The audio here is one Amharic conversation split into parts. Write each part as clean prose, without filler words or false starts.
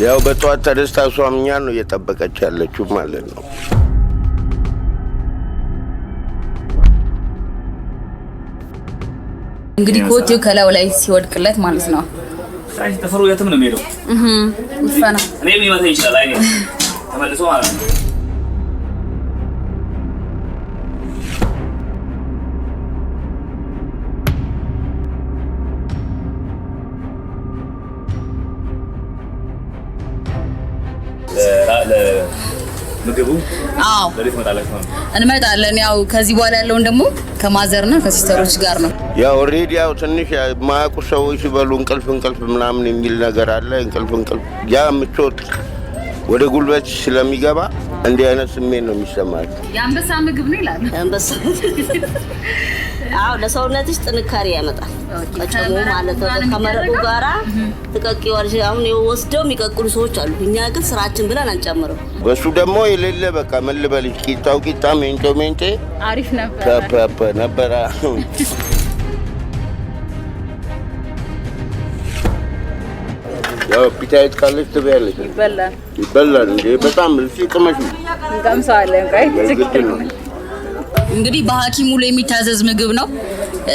ያው በጧት ተደስታ ሷምኛ ነው እየጠበቀች ያለችው ማለት ነው። እንግዲህ ኮቴው ከላው ላይ ሲወድቅለት ማለት ነው። ሳይዝ ተፈሩ የትም ነው የሚሄደው። ይፈና እኔ ቢመታ ይችላል አይኔ ተመልሶ ማለት ነው። ምግቡ ለሊት መጣላችሁ እንመጣለን። ያው ከዚህ በኋላ ያለውን ደግሞ ከማዘርና ከሲስተሮች ጋር ነው። ያው ኦሬዲ ያው ትንሽ ማያውቁ ሰዎች ሲበሉ እንቅልፍ ምናምን የሚል ነገር አለ። እንቅልፍ ያ ምቾት ወደ ጉልበት ስለሚገባ እንዲህ አይነት ስሜት ነው የሚሰማው። የአንበሳ ምግብ ነው ይላል። አንበሳ አው ለሰውነትሽ ጥንካሬ ያመጣል። ከጨሞ ማለት ነው። ከመረቁ ጋራ ተቀቂዋልሽ። አሁን ወስደው የሚቀቅሉ ሰዎች አሉ። እኛ ግን ስራችን ብለን አንጨምረው። በሱ ደግሞ የሌለ በቃ መልበልሽ ቂጣ ሜንቴ አሪፍ ነበር። ያው ፒታይት ካለች ትበያለሽ። ይበላል እንዴ? በጣም ሲቅመሽ እንቀምሳለን። እንግዲህ በሐኪሙ ላይ የሚታዘዝ ምግብ ነው።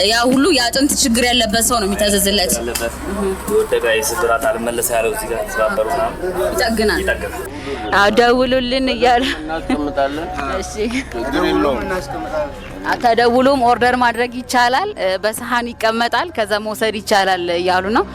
ያ ሁሉ የአጥንት ችግር ያለበት ሰው ነው የሚታዘዝለት። ወደጋይ ስድራት አልመለስ ያለው እዚህ ጋር ተባበሩና ይጠግናል። ደውሉልን እያለ እናስቀምጣለን። እሺ ተደውሎም ኦርደር ማድረግ ይቻላል። በሰሃን ይቀመጣል። ከዛ መውሰድ ይቻላል እያሉ ነው።